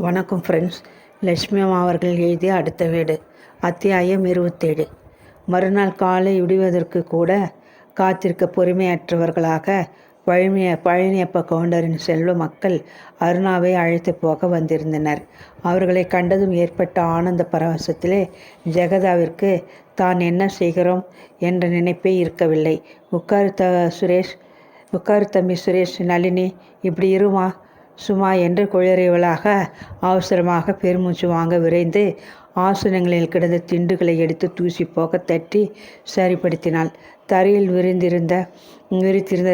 வணக்கம் ஃப்ரெண்ட்ஸ். லட்சுமி அம்மா அவர்கள் எழுதிய அடுத்த வீடு, அத்தியாயம் 27. மறுநாள் காலை விடுவதற்கு கூட காத்திருக்க பொறுமையற்றவர்களாக பழனியப்ப கவுண்டரின் செல்வ மக்கள் அருணாவை அழைத்து போக வந்திருந்தனர். அவர்களை கண்டதும் ஏற்பட்ட ஆனந்த பரவசத்திலே ஜெகதாவிற்கு தான் என்ன செய்கிறோம் என்ற நினைப்பே இருக்கவில்லை. உட்காரு தம்பி சுரேஷ், நளினி இப்படி இருமா சும்மா என்று குழறியவளாக அவசரமாக பெருமூச்சு வாங்க விரைந்து ஆசனங்களில் கிடந்த திண்டுகளை எடுத்து தூசி போக தட்டி சரிப்படுத்தினாள். தரையில் விரித்திருந்த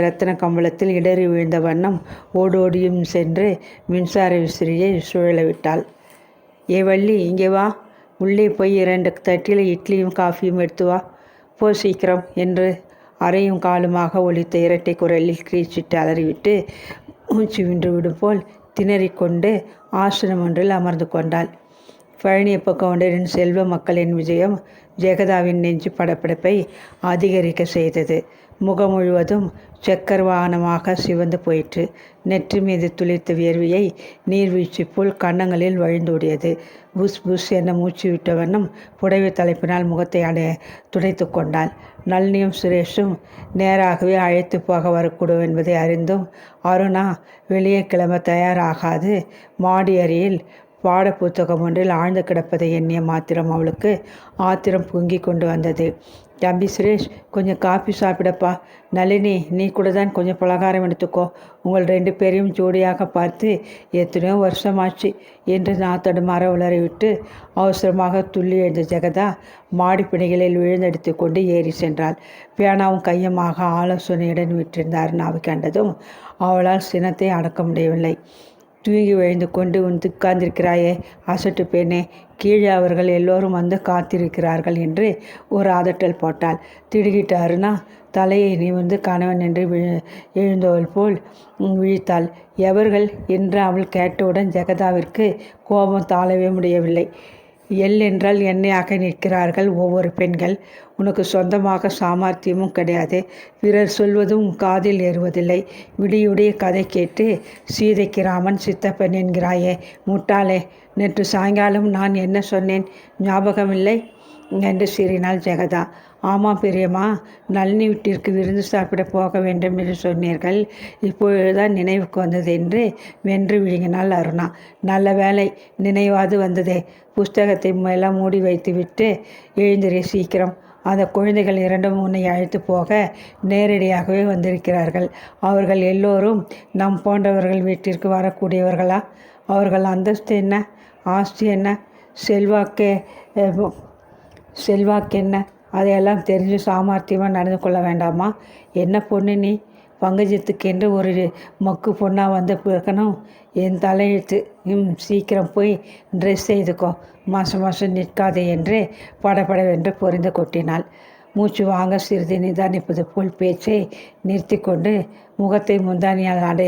இரத்தன கம்பளத்தில் இடறி விழுந்த வண்ணம் ஓடோடியும் சென்று மின்சார விசிறியை சுழலவிட்டாள். ஏ வள்ளி, இங்கே வா, உள்ளே போய் 2 தட்டில் இட்லியும் காஃபியும் எடுத்து வா, போ சீக்கிரம் என்று அரையும் காலுமாக ஒலித்த இரட்டை குரலில் கிரீச்சிட்டு அலறிவிட்டு மூச்சு வின்று விடும் போல் திணறிக்கொண்டு ஆசனம் ஒன்றில் அமர்ந்து கொண்டாள். பழனியப்ப கவுண்டரின் செல்வ மக்களின் விஜயம் ஜெகதாவின் நெஞ்சு படப்படப்பை அதிகரிக்க செய்தது. முகம் முழுவதும் சக்கரவாகனமாக சிவந்து போயிற்று. நெற்றி மீது துளிர்த்த வியர்வையை நீர்வீழ்ச்சி போல் கன்னங்களில் வழிந்தோடியது. புஷ் புஷ் என மூச்சு விட்ட வண்ணம் புடவை தலைப்பினால் முகத்தை துடைத்து கொண்டாள். நளினியும் சுரேஷும் நேராகவே அழைத்து போக வரக்கூடும் என்பதை அறிந்தும் அருணா வெளியே கிளம்ப தயாராகாது மாடி அறையில் பாட புத்தகம் ஒன்றில் ஆழ்ந்து கிடப்பதை எண்ணிய மாத்திரம் அவளுக்கு ஆத்திரம் பொங்கி கொண்டு வந்தது. தம்பி சுரேஷ், கொஞ்சம் காஃபி சாப்பிடப்பா. நளினி, நீ கூட தான் கொஞ்சம் பலகாரம் எடுத்துக்கோ. உங்கள் 2 பேரையும் ஜோடியாக பார்த்து எத்தனையோ வருஷமாச்சு என்று நான் தடுமாற உளறிவிட்டு அவசரமாக துள்ளி எழுந்த ஜெகதா மாடிப்பிணிகளில் விழுந்தெடுத்து கொண்டு ஏறி சென்றாள். பேனாவும் கையமாக ஆலோசனையுடன் விட்டிருந்த அருணாவை கண்டதும் அவளால் சினத்தை அடக்க முடியவில்லை. தூங்கி விழுந்து கொண்டு உட்கார்ந்திருக்கிறாயே அசட்டு பெண்ணே, கீழே அவர்கள் எல்லோரும் வந்து காத்திருக்கிறார்கள் என்று ஒரு அதட்டல் போட்டாள். திடுகிட்ட அருணா தலையை நிமிர்ந்து கணவன் என்று எழுந்தவள் போல் விழித்தாள். எவர்கள் என்று அவள் கேட்டவுடன் ஜெகதாவிற்கு கோபம் தாழவே முடியவில்லை. எல் என்றால் எண்ணெயாக நிற்கிறார்கள் ஒவ்வொரு பெண்கள். உனக்கு சொந்தமாக சாமர்த்தியமும் கிடையாது. பிறர் சொல்வதும் காதில் ஏறுவதில்லை. விடியுடைய கதை கேட்டு சீதைக்கு ராமன் சித்தப்பன் என்கிறாயே முட்டாளே. நேற்று சாயங்காலம் நான் என்ன சொன்னேன் ஞாபகமில்லை என்று சீறினாள் ஜெகதா. ஆமாம் பெரியம்மா, நளினி வீட்டிற்கு விருந்து சாப்பிட போக வேண்டும் என்று சொன்னீர்கள். இப்பொழுதுதான் நினைவுக்கு வந்தது என்று வென்று விழுங்கினாள் அருணா. நல்ல வேலை, நினைவாது வந்ததே. புஸ்தகத்தை எல்லாம் மூடி வைத்து விட்டு எழுந்திரே சீக்கிரம். அந்த குழந்தைகள் 2 உன்னை அழைத்து போக நேரடியாகவே வந்திருக்கிறார்கள். அவர்கள் எல்லோரும் நம் போன்றவர்கள் வீட்டிற்கு வரக்கூடியவர்களா? அவர்கள் அந்தஸ்து என்ன, ஆஸ்தி என்ன, செல்வாக்கு என்ன, அதையெல்லாம் தெரிஞ்சு சாமர்த்தியமாக நடந்து கொள்ள வேண்டாமா? என்ன பொண்ணு நீ? பங்கஜத்துக்கென்று ஒரு மக்கு பொண்ணாக வந்து பிறக்கணும். என் தலையெழுத்து. சீக்கிரம் போய் ட்ரெஸ் செய்துக்கோ, மாதம் நிற்காதே என்று படபடவென்று பொறிந்து கொட்டினாள். மூச்சு வாங்க சிறிது நிதானிப்பது போல் பேச்சை நிறுத்தி கொண்டு முகத்தை முந்தானியால்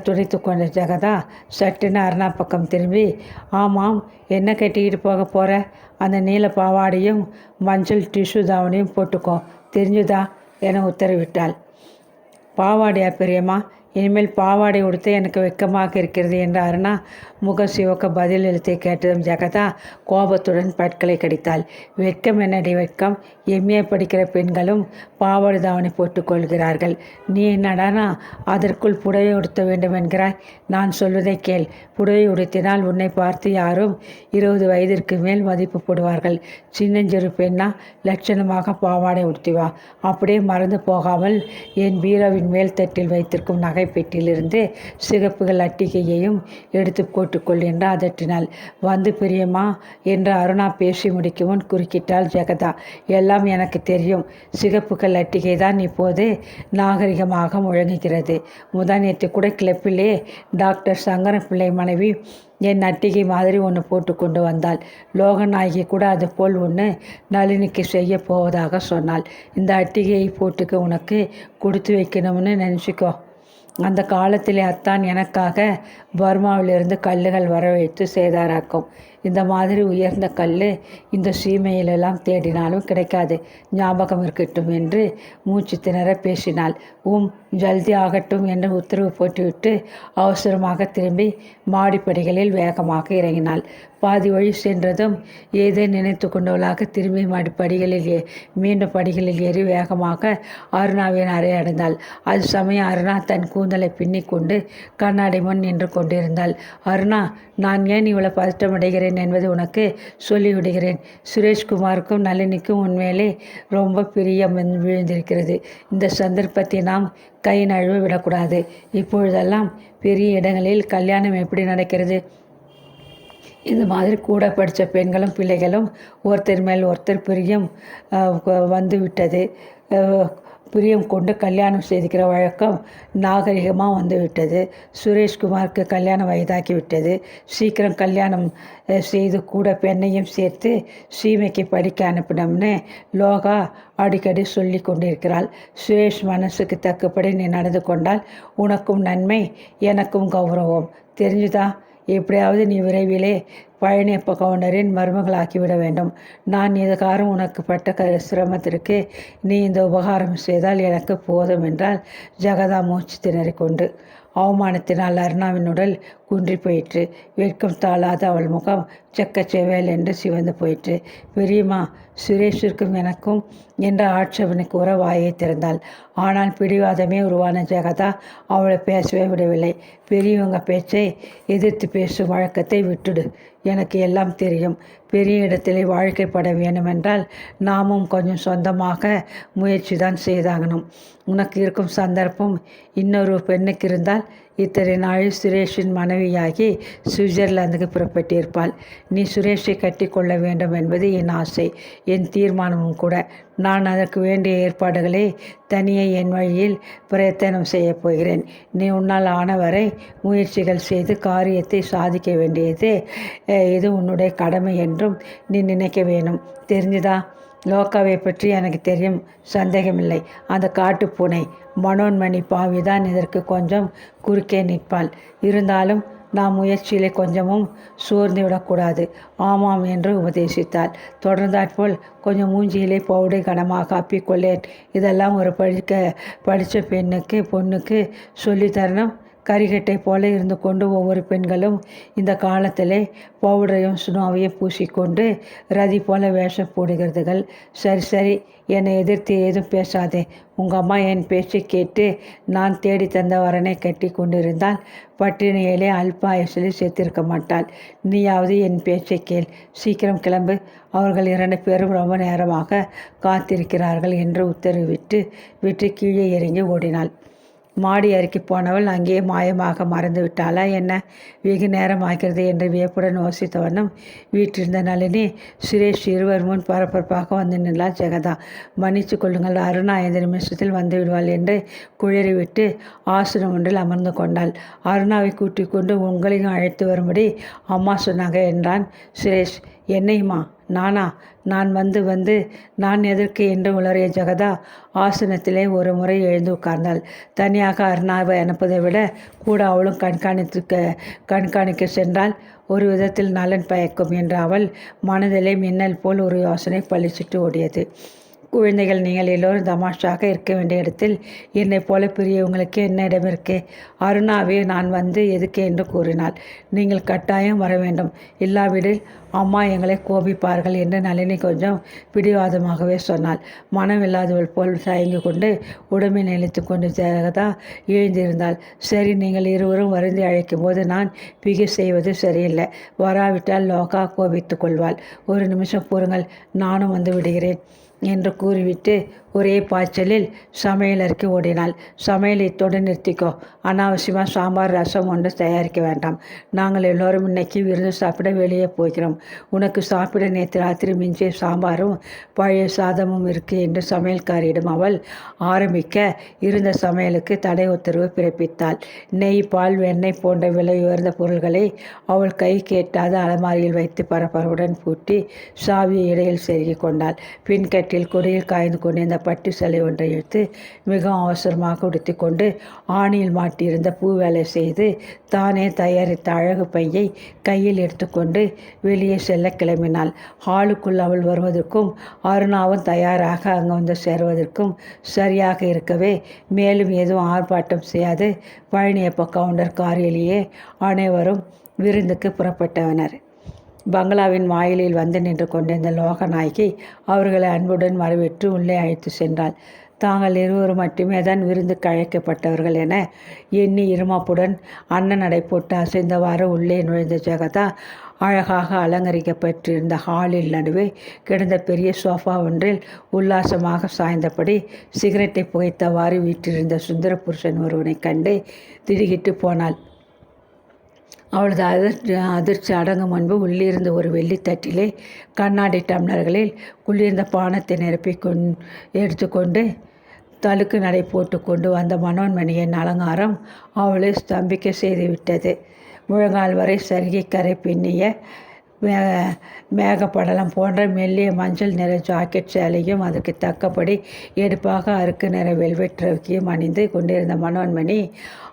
துடைத்து கொண்ட ஜெகதா சட்டுன்னு அருணா பக்கம் திரும்பி, ஆமாம், என்ன கட்டிக்கிட்டு போக போகிற? அந்த நீல பாவாடையும் மஞ்சள் டிஷ்யூ தாவணியும் போட்டுக்கோ, தெரிஞ்சுதா என உத்தரவிட்டாள். பாவாடையா பெரியம்மா? இனிமேல் பாவாடை உடுத்த எனக்கு வெட்கமாக இருக்கிறது என்ற அருணா முக சிவக்க பதில் எழுத்தை கேட்டதும் ஜெகதா கோபத்துடன் பற்களை கடித்தாள். வெட்கம் என்னடி வெட்கம்? எம்ஏ படிக்கிற பெண்களும் பாவாடை தாவணி போட்டுக்கொள்கிறார்கள். நீ என்னடானா அதற்குள் புடவை உடுத்த வேண்டும் என்கிறாய்? நான் சொல்வதை கேள். புடவை உடுத்தினால் உன்னை பார்த்து யாரும் 20 வயதிற்கு மேல் மதிப்பு போடுவார்கள். சின்னஞ்சிறு பெண்ணா லட்சணமாக பாவாடை உடுத்திவா. அப்படியே மறந்து போகாமல் என் பீரோவின் மேல் தட்டில் வைத்திருக்கும் நகைப்பெட்டியிலிருந்து சிகப்புகள் அட்டிகையையும் எடுத்து போட்டுக்கொள் என்று அதட்டினாள். வந்து பெரியம்மா என்று அருணா பேசி முடிக்கும் முன் குறுக்கிட்டாள் ஜெகதா. எல்லாம் எனக்கு தெரியும். சிகப்புகள் அட்டிகை தான் இப்போது நாகரிகமாக முழங்குகிறது. நேற்று கூட கிளப்பிலே டாக்டர் சங்கரப்பிள்ளை மனைவி என் அட்டிகை மாதிரி ஒன்று போட்டு கொண்டு வந்தாள். லோகநாயகி கூட அது போல் ஒன்று நளினிக்கு செய்ய போவதாக சொன்னாள். இந்த அட்டிகையை போட்டுக்க உனக்கு கொடுத்து வைக்கணும்னு நினச்சிக்கோ. அந்த காலத்திலே அத்தான் எனக்காக பர்மாவிலிருந்து கல்லுகள் வரவழைத்து சேதாராக்கும். இந்த மாதிரி உயர்ந்த கல் இந்த சீமையிலெல்லாம் தேடினாலும் கிடைக்காது, ஞாபகம் இருக்கட்டும் என்று மூச்சு திணற பேசினாள். ஜல்தி ஆகட்டும் என்று உத்தரவு போட்டுவிட்டு அவசரமாக திரும்பி மாடிப்படிகளில் வேகமாக இறங்கினாள். பாதி வழி சென்றதும் ஏதோ நினைத்து கொண்டவளாக திரும்பி மீண்டும் படிகளில் ஏறி வேகமாக அருணாவின் அறை அடைந்தாள். அது சமயம் அருணா தன் கூந்தலை பின்னி கொண்டு கண்ணாடி முன் நின்று கொண்டிருந்தாள். அருணா, நான் ஏன் இவ்வளவு பதற்றமடைகிறேன் என்பது உனக்கு சொல்லிவிடுகிறேன். சுரேஷ்குமாருக்கும் நளினிக்கும் உண்மையிலே ரொம்ப பிரியம் விழுந்திருக்கிறது. இந்த சந்தர்ப்பத்தை நாம் கை நழுவ விடக்கூடாது. இப்பொழுதெல்லாம் பெரிய இடங்களில் கல்யாணம் எப்படி நடக்கிறது? இந்த மாதிரி கூட படித்த பெண்களும் பிள்ளைகளும் ஒருத்தர் மேல் ஒருத்தர் பிரியம் வந்துவிட்டது. பிரியம் கொண்டு கல்யாணம் செய்துக்கிற வழக்கம் நாகரிகமாக வந்துவிட்டது. சுரேஷ்குமாருக்கு கல்யாணம் வயதாக்கி விட்டது. சீக்கிரம் கல்யாணம் செய்து கூட பெண்ணையும் சேர்த்து சீமைக்கு படிக்க அனுப்பினோம்னு லோகா அடிக்கடி சொல்லி கொண்டிருக்கிறாள். சுரேஷ் மனசுக்கு தக்கபடி நீ நடந்து கொண்டால் உனக்கும் நன்மை, எனக்கும் கௌரவம். தெரிஞ்சுதா? எப்படியாவது நீ விரைவிலே பழனியப்ப கவுண்டரின் மருமகளாக்கிவிட வேண்டும். நான் இதுகாரம் உனக்கு பட்ட சிரமத்திற்கு நீ இந்த உபகாரம் செய்தால் எனக்கு போதும் என்றால் ஜெகதா மூச்சு திணறிக்கொண்டு. அவமானத்தினால் அருணாவின் உடல் குன்றி போயிற்று. வெட்கம் தாளாத அவள் முகம் செக்கச்செவேல் என்று சிவந்து போயிற்று. பெரியம்மா, சுரேஷிற்கும் எனக்கும் என்ற ஆட்சேபனை கூற வாயை திறந்தாள். ஆனால் பிடிவாதமே உருவான ஜெகதா அவளை பேசவே விடவில்லை. பெரியவங்க பேச்சை எதிர்த்து பேசும் வழக்கத்தை விட்டுடு. எனக்கு எல்லாம் தெரியும். பெரிய இடத்திலே வாழ்க்கைப்பட வேண்டுமென்றால் நாமும் கொஞ்சம் சொந்தமாக முயற்சி தான் செய்தாகணும். உனக்கு இருக்கும் சந்தர்ப்பம் இன்னொரு பெண்ணுக்கு இருந்தால் இத்தனை நாளில் சுரேஷின் மனைவியாகி சுவிட்சர்லாந்துக்கு புறப்பட்டிருப்பாள். நீ சுரேஷை கட்டி கொள்ள வேண்டும் என்பது என் ஆசை, என் தீர்மானமும் கூட. நான் அதற்கு வேண்டிய ஏற்பாடுகளை தனியே என் வழியில் பிரயத்தனம் செய்யப் போகிறேன். நீ உன்னால் ஆனவரை முயற்சிகள் செய்து காரியத்தை சாதிக்க வேண்டியது இது உன்னுடைய கடமை என்றும் நீ நினைக்க வேணும். தெரிஞ்சுதா? லோகாவை பற்றி எனக்கு தெரியும், சந்தேகமில்லை. அந்த காட்டுப்பூனை மனோன்மணி பாவிதான் இதற்கு கொஞ்சம் குறுக்கே நிற்பாள். இருந்தாலும் நாம் முயற்சியிலே கொஞ்சமும் சோர்ந்து விடக்கூடாது. ஆமாம் என்று உபதேசித்தாள். தொடர்ந்தாற்போல் கொஞ்சம் மூஞ்சியிலே பவுடை கனமாக அப்பிக்கொள்ளேன். இதெல்லாம் ஒரு படித்த பொண்ணுக்கு சொல்லித்தரணும். கரிகட்டை போல இருந்து கொண்டு ஒவ்வொரு பெண்களும் இந்த காலத்திலே பவுடரையும் சுனாவையும் பூசிக்கொண்டு ரதி போல வேஷம் போடுகிறதுகள். சரி சரி, என்னை எதிர்த்து ஏதும் பேசாதே. உங்கள் அம்மா என் பேச்சை கேட்டு நான் தேடி தந்த வரனை கட்டி கொண்டிருந்தால் பட்டினியிலே அல்பாயுசில் சேர்த்திருக்க மாட்டாள். நீயாவது என் பேச்சை கேள். சீக்கிரம் கிளம்பு. அவர்கள் 2 பேரும் ரொம்ப நேரமாக காத்திருக்கிறார்கள் என்று விட்டு கீழே இறங்கி ஓடினாள். மாடி அறைக்கு போனவள் அங்கே மாயமாக மறந்து விட்டாளா என்ன? வெகு நேரம் ஆகிறது என்று வியப்புடன் யோசித்தவனும் வீட்டிருந்த நளினி, சுரேஷ் இருவர் முன் பரபரப்பாக வந்து நின்றாள். ஜெகதா, மன்னிச்சு கொள்ளுங்கள், அருணா 5 நிமிஷத்தில் வந்து விடுவாள் என்று குழறிவிட்டு ஆசனம் ஒன்றில் அமர்ந்து கொண்டாள். அருணாவை கூட்டிக் கொண்டு உங்களையும் அழைத்து வரும்படி அம்மா சொன்னாங்க என்றான் சுரேஷ். என்னையுமா? நானா? நான் வந்து நான் எதற்கு என்று உளறிய ஜெகதா ஆசனத்திலே ஒரு முறை எழுந்து உட்கார்ந்தாள். தனியாக அருணாவை அனுப்பதை விட கூட அவளும் கண்காணிக்க சென்றால் ஒரு விதத்தில் நலன் பயக்கும் என்ற அவள் மனதிலே மின்னல் போல் ஒரு யோசனை பழிச்சிட்டு ஓடியது. குழந்தைகள், நீங்கள் எல்லோரும் தமாஷாக இருக்க வேண்டிய இடத்தில் என்னை போல பெரியவங்களுக்கு என்ன இடம் இருக்கு? அருணாவே நான் வந்து எதுக்கு என்று கூறினாள். நீங்கள் கட்டாயம் வர வேண்டும், இல்லாவிடில் அம்மா எங்களை கோபிப்பார்கள் என்று நளினி கொஞ்சம் பிடிவாதமாகவே சொன்னாள். மனம் இல்லாதவள் போல் தயங்கி கொண்டு உடம்பை நிலைத்து கொண்டு ஜெகதா எழுந்திருந்தாள். சரி, நீங்கள் இருவரும் வருந்தி அழைக்கும் போது நான் பிகை செய்வது சரியில்லை. வராவிட்டால் லோகா கோபித்து கொள்வாள். ஒரு நிமிஷம் பொறுங்கள், நானும் வந்து விடுகிறேன் என்று கூறிவிட்டு ஒரே பாய்ச்சலில் சமையலறைக்கு ஓடினாள். சமையலை இத்தோடு நிறுத்திக்கோ. அனாவசியமாக சாம்பார் ரசம் ஒன்று தயாரிக்க வேண்டாம். நாங்கள் எல்லோரும் இன்னைக்கு விருந்து சாப்பிட வெளியே போகிறோம். உனக்கு சாப்பிட நேற்று ராத்திரி மிஞ்சிய சாம்பாரும் பழைய சாதமும் இருக்கு என்று சமையல்காரியிடம் அவள் ஆரம்பிக்க இருந்த சமையலுக்கு தடை உத்தரவு பிறப்பித்தாள். நெய், பால், வெண்ணெய் போன்ற விலை உயர்ந்த பொருள்களை அவள் கை கேட்டாத அலமாரியில் வைத்து பரபரப்புடன் பூட்டி சாவியை இடையில் செருகி கொண்டாள். பின்கட்டில் கொடியில் காய்ந்து கொண்டிருந்த பட்டு சிலை ஒன்றை எடுத்து மிகவும் அவசரமாக உடுத்தி கொண்டு ஆணியில் மாட்டியிருந்த பூ வேலை செய்து தானே தயாரித்த அழகு பையை கையில் எடுத்துக்கொண்டு வெளியே செல்ல கிளம்பினாள். ஹாலுக்குள் அவள் வருவதற்கும் அருணாவும் தயாராக அங்கே வந்து சேருவதற்கும் சரியாக இருக்கவே மேலும் எதுவும் ஆர்ப்பாட்டம் செய்யாது பழனியப்ப கவுண்டர் காரிலேயே அனைவரும் விருந்துக்கு புறப்பட்டனர். பங்களாவின் வாயிலில் வந்து நின்று கொண்டிருந்த லோகநாயகி அவர்களை அன்புடன் வரவேற்று உள்ளே அழைத்து சென்றாள். தாங்கள் இருவரும் மட்டுமே தான் விருந்துக்கு அழைக்கப்பட்டவர்கள் என எண்ணி இருமாப்புடன் அண்ணன் நடை போட்டு அசைந்தவாறு உள்ளே நுழைந்த ஜெகதா அழகாக அலங்கரிக்கப்பட்டிருந்த ஹாலில் நடுவே கிடந்த பெரிய சோஃபா ஒன்றில் உல்லாசமாக சாய்ந்தபடி சிகரெட்டை புகைத்தவாறு வீற்றிருந்த சுந்தர புருஷன் ஒருவனை கண்டு திடுகிட்டு போனாள். அவளது அதிர்ச்சி அடங்கும் முன்பு உள்ளிருந்த ஒரு வெள்ளித்தட்டிலே கண்ணாடி டம்ளர்களில் குளிர்ந்த பானத்தை நிரப்பி எடுத்துக்கொண்டு தழுக்கு நடை போட்டு கொண்டு வந்த மனோன்மணியின் அலங்காரம் அவளை ஸ்தம்பிக்க செய்துவிட்டது. முழங்கால் வரை சரிகை கரை பின்னிய மேகப்படலம் போன்ற மெல்லிய மஞ்சள் நிற ஜாக்கெட் சேலையும் அதற்கு தக்கபடி எடுப்பாக அருக்கு நிற வெல்வெட் ரவிக்கையும் அணிந்து கொண்டிருந்த மனோன்மணி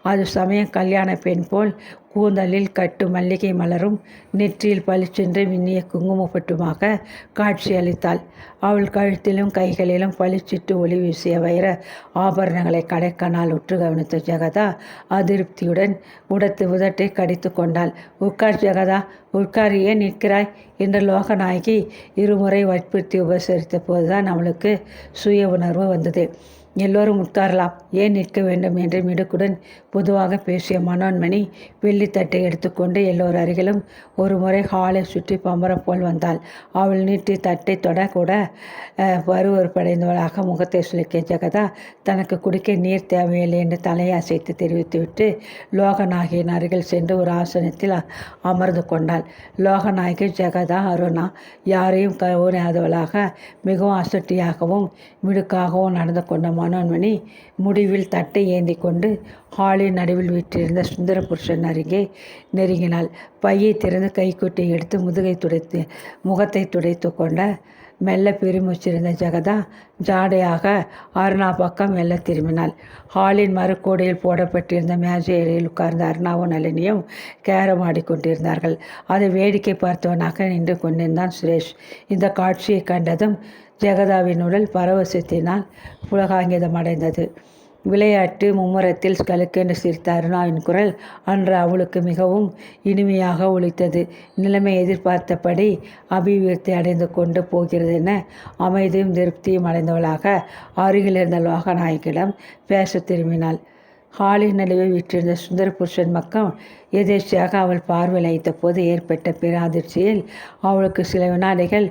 அது சமயம் கல்யாண பெண் போல் கூந்தலில் கட்டு மல்லிகை மலரும் நெற்றியில் பளிச்சென்று மின்னிய குங்குமப்பட்டுமாக காட்சியளித்தாள். அவள் கழுத்திலும் கைகளிலும் பளிச்சிட்டு ஒளி வீசிய வைர ஆபரணங்களை கடைக்கண்ணால் உற்று கவனித்த ஜெகதா அதிருப்தியுடன் உதட்டை கடித்து கொண்டாள். உட்கார் ஜெகதா, உட்கார், ஏன் நிற்கிறாய் என்ற லோகநாயகி இருமுறை வற்புறுத்தி உபசரித்த போதுதான் அவளுக்கு சுய உணர்வு வந்தது. எல்லோரும் உட்காரலாம், ஏன் நிற்க வேண்டும் என்று மிடுக்குடன் பொதுவாக பேசிய மனோன்மணி வெள்ளித்தட்டை எடுத்துக்கொண்டு எல்லோர் அருகிலும் ஒரு முறை ஹாலை சுற்றி பம்பரம் போல் வந்தாள். அவள் நீட்டி தட்டை தொடக்கூட பருவறுப்படைந்தவளாக முகத்தை சுலுக்கிய ஜெகதா தனக்கு குடிக்க நீர் தேவையில்லை என்று தலையை அசைத்து தெரிவித்துவிட்டு லோகநாயகியின் அருகில் சென்று ஒரு ஆசனத்தில் அமர்ந்து கொண்டாள். லோகநாயகி ஜெகதா அருணா யாரையும் கவனியாதவளாக மிகவும் அசட்டியாகவும் மிடுக்காகவும் நடந்து கொண்ட மனோன்மணி முடிவில் தட்டை ஏந்தி கொண்டு ஹாலின் நடுவில் வீற்றிருந்த சுந்தர புருஷன் அருகே நெருங்கினாள். பையை திறந்து கைக்குட்டை எடுத்து முகத்தை துடைத்து கொண்ட மெல்ல பெருமூச்சிருந்த ஜெகதா ஜாடையாக அருணா பக்கம் மெல்ல திரும்பினாள். ஹாலின் மறுக்கோடையில் போடப்பட்டிருந்த மேஜையில் உட்கார்ந்த அருணாவும் நளினியும் கேரம் ஆடிக்கொண்டிருந்தார்கள். அதை வேடிக்கை பார்த்தவனாக நின்று கொண்டிருந்தான் சுரேஷ். இந்த காட்சியை கண்டதும் ஜெகதாவின் உடல் பரவசத்தினால் புலகாங்கிதம் அடைந்தது. விளையாட்டு மும்முரத்தில் கலுக்கென்று சிரித்த அருணாவின் குரல் அன்று அவளுக்கு மிகவும் இனிமையாக ஒலித்தது. நிலைமை எதிர்பார்த்தபடி அபிவிருத்தி அடைந்து கொண்டு போகிறது என அமைதியும் திருப்தியும் அடைந்தவளாக அருகில் இருந்த லோகநாயகிடம் பேச திரும்பினாள். ஹாலின் நடுவே விற்றிருந்த சுந்தர புருஷன் பக்கம் எதேர்ச்சியாக அவள் பார்வையில் வைத்த போது ஏற்பட்ட பிற அதிர்ச்சியில் அவளுக்கு சில வினாடிகள்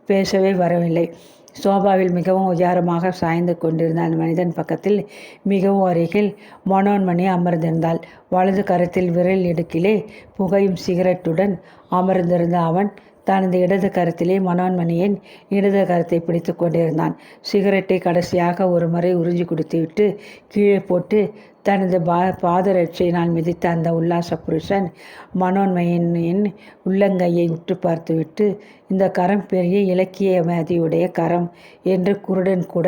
பேசவே வரவில்லை. சோபாவில் மிகவும் உயரமாக சாய்ந்து கொண்டிருந்த அந்த மனிதன் பக்கத்தில் மிகவும் அருகில் மனோன்மணி அமர்ந்திருந்தாள். வலது கரத்தில் விரல் இடுக்கிலே புகையும் சிகரெட்டுடன் அமர்ந்திருந்த அவன் தனது இடது கரத்திலே மனோன்மணியின் இடது கரத்தை பிடித்து கொண்டிருந்தான். சிகரெட்டை கடைசியாக ஒரு முறை உறிஞ்சி குடித்துவிட்டு கீழே போட்டு தனது பாதரட்சையினால் மிதித்த அந்த உல்லாச புருஷன் மனோன்மணியின் உள்ளங்கையை உற்று பார்த்துவிட்டு, இந்த கரம் பெரிய இலக்கிய மதியுடைய கரம் என்று குருடன் கூட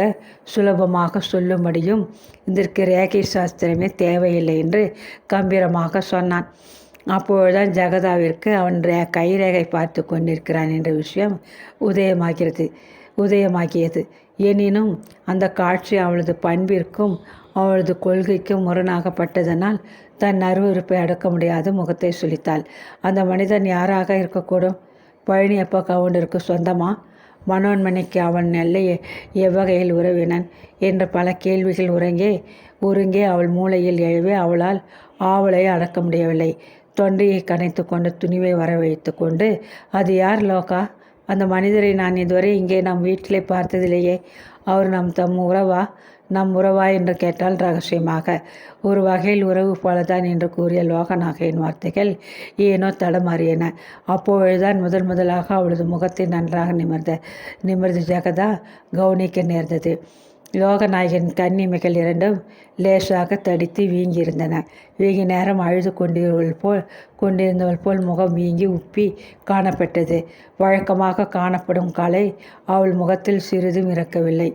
சுலபமாக சொல்லும்படியும் இதற்கு ரேகை சாஸ்திரமே தேவையில்லை என்று கம்பீரமாக சொன்னான். அப்பொழுதுதான் ஜெகதாவிற்கு அவன் கைரேகை பார்த்து கொண்டிருக்கிறான் என்ற விஷயம் உதயமாகியது. எனினும் அந்த காட்சி அவளது பண்பிற்கும் அவளது கொள்கைக்கும் முரணாகப்பட்டதனால் தன் அருவருப்பை அடக்க முடியாத முகத்தை சுளித்தாள். அந்த மனிதன் யாராக இருக்கக்கூடும்? பழனியப்ப கவுண்டருக்கு சொந்தமா? மனோன்மணிக்கு அவன் நெல்லை எவ்வகையில் உறவினன் என்ற பல கேள்விகள் உறங்கே அவள் மூளையில் எழவே அவளால் ஆவலை அடக்க முடியவில்லை. தொண்டையை கனைத்து கொண்டு துணிவை வரவழைத்து கொண்டு, அது யார் லோகா? அந்த மனிதரை நான் இதுவரை இங்கே நம் வீட்டிலே பார்த்ததில்லையே. அவர் நம் உறவா என்று கேட்டால் ரகசியமாக. ஒரு வகையில் உறவு போலதான் என்று கூறிய லோகநாயகியின் வார்த்தைகள் ஏனோ தடமாறியன. அப்பொழுதுதான் முதலாக அவளது முகத்தை நன்றாக நிமிர்ந்து ஜெகதா கவனிக்க நேர்ந்தது. லோகநாயகன் கண்ணிமைகள் இரண்டும் லேசாக தடித்து வீங்கியிருந்தன. வெகு நேரம் அழுது கொண்டிருந்தவள் போல் முகம் வீங்கி உப்பி காணப்பட்டது. வழக்கமாக காணப்படும் கலை அவள் முகத்தில் சிறிதும் இருக்கவில்லை.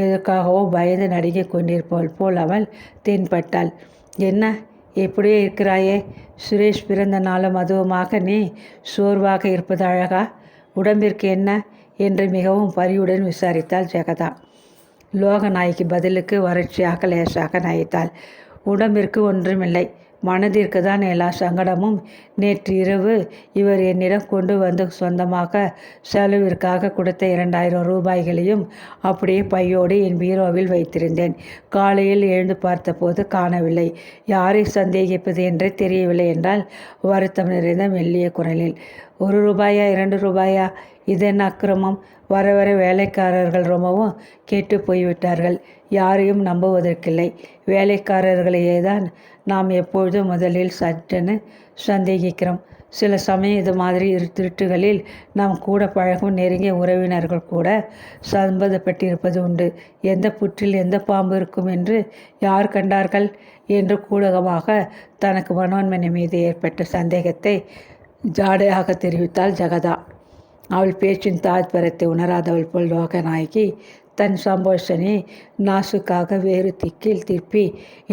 எதற்காகவோ பயந்து நடுங்கிக் கொண்டிருப்பவள் போல் அவள் தென்பட்டாள். என்ன, எப்படியே இருக்கிறாயே? சுரேஷ் பிறந்த நாளும் அதுவுமாக நீ சோர்வாக இருப்பது அழகா? உடம்பிற்கு என்ன என்று மிகவும் பரிவுடன் விசாரித்தாள் ஜெகதா. லோகநாயகி பதிலுக்கு வறட்சியாக லேசாக நகைத்தாள். உடம்பிற்கு ஒன்றுமில்லை, மனதிற்கு தான் எல்லா சங்கடமும். நேற்று இரவு இவர் என்னிடம் கொண்டு வந்து சொந்தமாக செலவிற்காக கொடுத்த 2000 ரூபாய்களையும் அப்படியே பையோடு என் பீரோவில் வைத்திருந்தேன். காலையில் எழுந்து பார்த்தபோது காணவில்லை. யாரை சந்தேகிப்பது என்றே தெரியவில்லை என்றால் வருத்தம் நிறைந்த மெல்லிய குரலில். 1 ரூபாயா 2 ரூபாயா? இதென்ன அக்கிரமம்? வர வர வேலைக்காரர்கள் ரொம்பவும் கெட்டு போய்விட்டார்கள். யாரையும் நம்புவதற்கில்லை. வேலைக்காரர்களையே தான் நாம் எப்பொழுதும் முதலில் சட்டென்னு சந்தேகிக்கிறோம். சில சமயம் இது மாதிரி திருட்டுகளில் நாம் கூட பழகும் நெருங்கிய உறவினர்கள் கூட சம்பந்தப்பட்டிருப்பது உண்டு. எந்த புற்றில் எந்த பாம்பு இருக்கும் என்று யார் கண்டார்கள் என்று கூடகமாக தனக்கு மனோன்மணி மீது ஏற்பட்ட சந்தேகத்தை ஜாடையாக தெரிவித்தாள் ஜெகதா. அவள் பேச்சின் தாத்பரியத்தை உணராதவள் போல் லோகநாயகி தன் சம்போஷனை நாசுக்காக வேறு திக்கில் திருப்பி,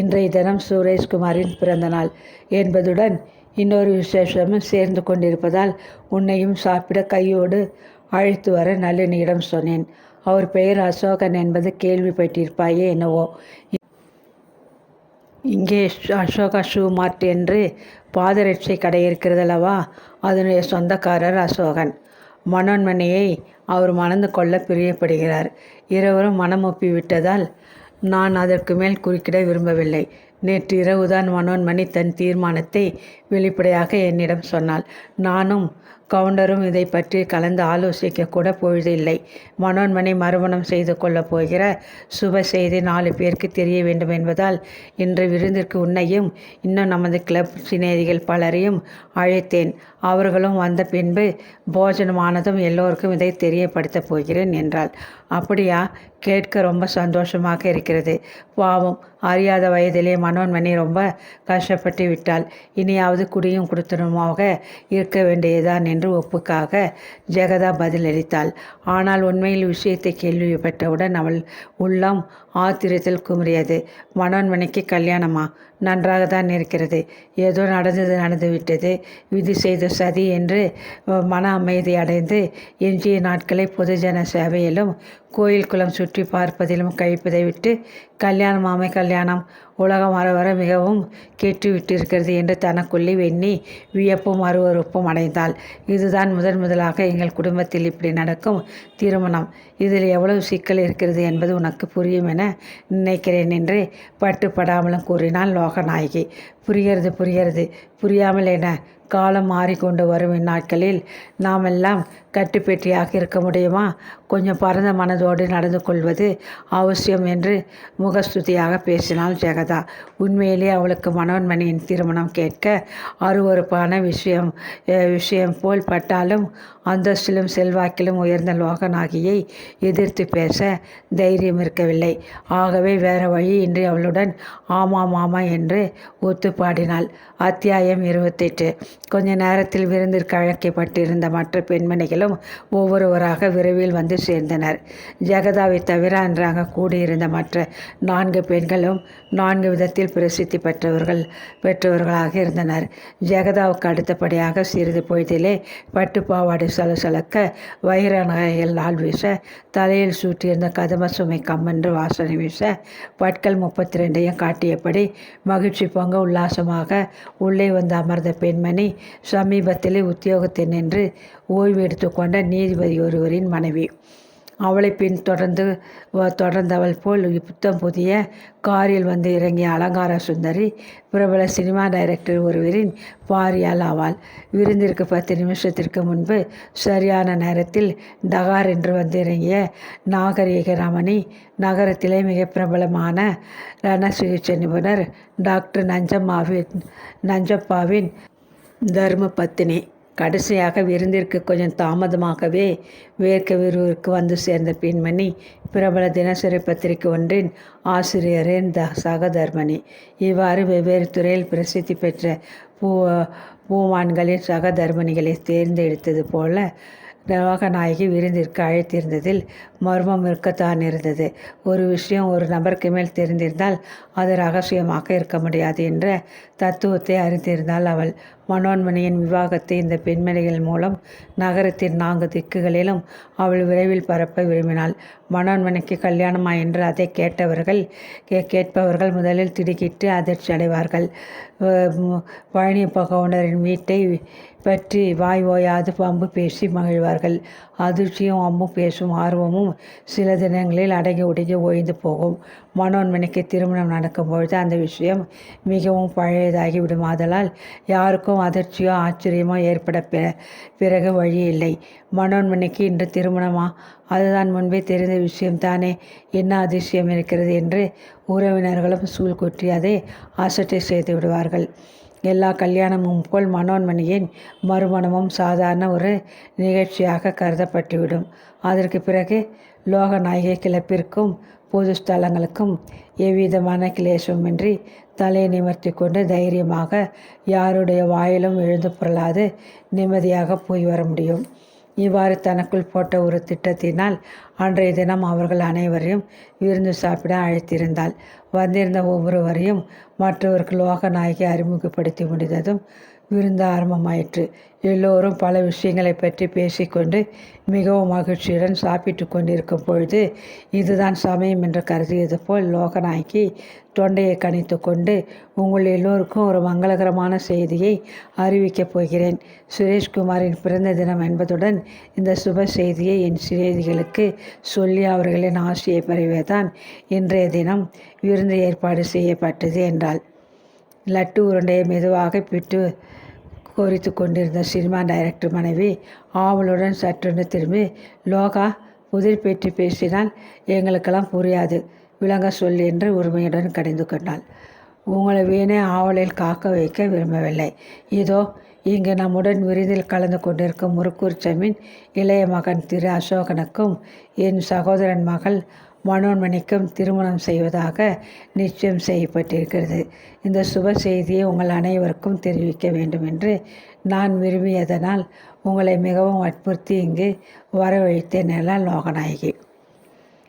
இன்றைய தினம் சுரேஷ்குமாரின் பிறந்த நாள் என்பதுடன் இன்னொரு விசேஷமும் சேர்ந்து கொண்டிருப்பதால் உன்னையும் சாப்பிட கையோடு அழைத்து வர நளினியிடம் சொன்னேன். அவர் பெயர் அசோகன் என்பது கேள்விப்பட்டிருப்பாயே என்னவோ. இங்கே அசோகா ஷூ மார்ட் என்று பாதரட்சை கடை இருக்கிறதல்லவா, அதனுடைய சொந்தக்காரர் அசோகன். மனோன்மணியை அவர் மணந்து கொள்ள பிரியப்படுகிறார். இருவரும் மனமொப்பி விட்டதால் நான் அதற்கு மேல் குறுக்கிட விரும்பவில்லை. நேற்று இரவுதான் மனோன்மணி தன் தீர்மானத்தை வெளிப்படையாக என்னிடம் சொன்னாள். நானும் கவுண்டரும் இதை பற்றி கலந்து ஆலோசிக்க கூட பொழுது இல்லை. மனோன்மணி மறுமணம் செய்து கொள்ளப் போகிற சுப செய்தி 4 பேருக்கு தெரிய வேண்டும் என்பதால் இன்று விருந்திற்கு உன்னையும் இன்னும் நமது கிளப் சிநேகிகள் பலரையும் அழைத்தேன். அவர்களும் வந்த பின்பு போஜனமானதும் எல்லோருக்கும் இதை தெரியப்படுத்தப் போகிறேன் என்றாள். அப்படியா? கேட்க ரொம்ப சந்தோஷமாக இருக்கிறது. பாவம், அறியாத வயதிலே மனோன்மணி ரொம்ப கஷ்டப்பட்டு விட்டாள். இனியாவது குடியும் குடுத்தனமாக இருக்க வேண்டியதுதான் என்று ஒப்புக்காக ஜெகதா பதிலளித்தாள். ஆனால் உண்மையில் விஷயத்தை கேள்விப்பட்டவுடன் அவள் உள்ளம் ஆத்திரத்தில் குமுறியது. மனோன்மணிக்கு கல்யாணமா? நன்றாக தான் இருக்கிறது. ஏதோ நடந்துவிட்டது, விதி செய்த சதி என்று மன அமைதி அடைந்து எஞ்சிய நாட்களை பொதுஜன சேவையிலும் கோயில் குளம் சுற்றி பார்ப்பதிலும் கழிப்பதை விட்டு கல்யாணம் உலகம் வர வர மிகவும் கெட்டுவிட்டிருக்கிறது என்று தனக்குள்ளே எண்ணி வியப்பும் அருவறுப்பும் அடைந்தாள். இதுதான் முதலாக எங்கள் குடும்பத்தில் இப்படி நடக்கும் திருமணம். இதில் எவ்வளவு சிக்கல் இருக்கிறது என்பது உனக்கு புரியும் என நினைக்கிறேன் என்று பட்டுப்படாமலும் கூறினாள் லோகநாயகி. புரிகிறது. புரியாமல் என? காலம் மாறிக்கொண்டு வரும் இந்நாட்களில் நாம் எல்லாம் கட்டுப்பெட்டியாக இருக்க முடியுமா? கொஞ்சம் பரந்த மனதோடு நடந்து கொள்வது அவசியம் என்று முகஸ்துதியாக பேசினாள் ஜெகதா. உண்மையிலே அவளுக்கு மனோன்மணியின் திருமணம் கேட்க அருவருப்பான விஷயம் போல் பட்டாலும் அந்தஸ்திலும் செல்வாக்கிலும் உயர்ந்த லோகநாயகியை எதிர்த்து பேச தைரியம் இருக்கவில்லை. ஆகவே வேறு வழியின்றி அவளுடன் ஆமாம் என்று ஒத்து பாடினாள். அத்தியாயம் 28. கொஞ்ச நேரத்தில் விருந்திற்கு அழைக்கப்பட்டிருந்த மற்ற பெண்மணிகளும் ஒவ்வொருவராக விரைவில் வந்து சேர்ந்தனர். ஜெகதாவை தவிர அன்றாக கூடியிருந்த மற்ற 4 பெண்களும் 4 விதத்தில் பிரசித்தி பெற்றவர்களாக இருந்தனர். ஜெகதாவுக்கு அடுத்தபடியாக சிறிது பொழுதிலே பட்டுப்பாவாடை சலசலக்க, வைர நகைகள் நாள் வீச, தலையில் சூட்டியிருந்த கதம சுமை கம்மென்று வாசனை வீச, பட்கள் 32ஐயும் காட்டியபடி மகிழ்ச்சி பொங்க உல்லாசமாக உள்ளே வந்து அமர்ந்த பெண்மணி சமீபத்திலே உத்தியோகத்தில் நின்று ஓய்வு எடுத்துக்கொண்ட நீதிபதி ஒருவரின் மனைவி. அவளை பின் தொடர்ந்தவள் போல் புத்தம் புதிய காரில் வந்து இறங்கிய அலங்கார சுந்தரி பிரபல சினிமா டைரக்டர் ஒருவரின் பாரியால் ஆவாள். விருந்திற்கு 10 நிமிஷத்திற்கு முன்பு சரியான நேரத்தில் டகார் என்று வந்து இறங்கிய நாகரீக ரமணி நகரத்திலே மிக பிரபலமான ரண சிகிச்சை நிபுணர் டாக்டர் நஞ்சப்பாவின் தர்ம பத்தினி. கடைசியாக விருந்திற்கு கொஞ்சம் தாமதமாகவே வேர்க்க விறுவிற்கு வந்து சேர்ந்த பெண்மணி பிரபல தினசரி பத்திரிகை ஒன்றின் ஆசிரியரின் சகதர்மணி. இவ்வாறு வெவ்வேறு துறையில் பிரசித்தி பெற்ற பூமான்களின் சகதர்மணிகளை தேர்ந்தெடுத்தது போல லோகநாயகி விருந்திற்கு அழைத்திருந்ததில் மர்மம் இருக்கத்தான் இருந்தது. ஒரு விஷயம் ஒரு நபருக்கு மேல் தெரிந்திருந்தால் அது ரகசியமாக இருக்க முடியாது என்ற தத்துவத்தை அறிந்திருந்தாள் அவள். மனோன்மணியின் விவாகத்தை இந்த பெண்மணிகள் மூலம் நகரத்தின் 4 திக்குகளிலும் அவள் விரைவில் பரப்ப விரும்பினாள். மனோன்மணிக்கு கல்யாணமா என்று அதை கேட்பவர்கள் முதலில் திடுக்கிட்டு அதிர்ச்சி அடைவார்கள். பழனியப்ப கவுண்டரின் வீட்டை பற்றி வாய் ஓயாது பம்பு பேசி மகிழ்வார்கள். அதிர்ச்சியும் அம்பு பேசும் ஆர்வமும் சில தினங்களில் அடங்கி உடங்கி ஒழிந்து போகும். மனோன்மணிக்கு திருமணம் நடக்கும்பொழுது அந்த விஷயம் மிகவும் பழையதாகி விடும். ஆதலால் யாருக்கும் அதிர்ச்சியோ ஆச்சரியமோ ஏற்பட பிறகு வழி இல்லை. மனோன்மணிக்கு இன்று திருமணமா? அதுதான் முன்பே தெரிந்த விஷயம்தானே, என்ன அதிசயம் இருக்கிறது என்று உறவினர்களும் சூழ் கொட்டி அதை அசட்டை செய்து விடுவார்கள். எல்லா கல்யாணமும் போல் மனோன்மணியின் மறுமணமும் சாதாரண ஒரு நிகழ்ச்சியாக கருதப்பட்டுவிடும். அதற்கு பிறகு லோகநாயகி கிளப்பிற்கும் பொது ஸ்தலங்களுக்கும் எவ்விதமான கிளேசமின்றி தலையை நிமிர்த்தி கொண்டு தைரியமாக யாருடைய வாயிலும் எழுந்து புரளாது நிம்மதியாக போய் வர முடியும். இவ்வாறு தனக்குள் போட்ட ஒரு திட்டத்தினால் அன்றைய தினம் அவர்கள் அனைவரையும் விருந்து சாப்பிட அழைத்திருந்தாள். வந்திருந்த ஒவ்வொருவரையும் மற்றவருக்கு லோகநாயகி அறிமுகப்படுத்தி முடிந்ததும் விருந்து ஆரம்பமாயிற்று. எல்லோரும் பல விஷயங்களை பற்றி பேசிக்கொண்டு மிகவும் மகிழ்ச்சியுடன் சாப்பிட்டு கொண்டிருக்கும் பொழுது இதுதான் சமயம் என்று கருதியது போல் லோகநாயகி தொண்டையை கணித்து கொண்டு, உங்கள் எல்லோருக்கும் ஒரு மங்களகரமான செய்தியை அறிவிக்கப் போகிறேன். சுரேஷ்குமாரின் பிறந்த தினம் என்பதுடன் இந்த சுப செய்தியை என் செய்திகளுக்கு சொல்லி அவர்களின் ஆசையை பெறவேதான் இன்றைய தினம் விருந்து ஏற்பாடு செய்யப்பட்டது என்றாள். லட்டு உருண்டையை மெதுவாக பிட்டு கோரித்து கொண்டிருந்த சினிமா டைரக்டர் மனைவி ஆவலுடன் சற்றொன்று திரும்பி, லோகா, புதிர் பெற்றி பேசினால் எங்களுக்கெல்லாம் புரியாது, விளங்க சொல் என்று உரிமையுடன் கடிந்து கொண்டாள். உங்களை வீணே ஆவலில் காக்க வைக்க விரும்பவில்லை. இதோ இங்கு நம்முடன் விருந்தில் கலந்து கொண்டிருக்கும் முருக்கூர் சமீன் இளைய மகன் திரு அசோகனுக்கும் என் சகோதரன் மகள் மனோன்மணிக்கும் திருமணம் செய்வதாக நிச்சயம் செய்யப்பட்டிருக்கிறது. இந்த சுப செய்தியை உங்கள் அனைவருக்கும் தெரிவிக்க வேண்டும் என்று நான் விரும்பியதனால் உங்களை மிகவும் வற்புறுத்தி இங்கு வரவழைத்தேன் என்றாள் லோகநாயகி.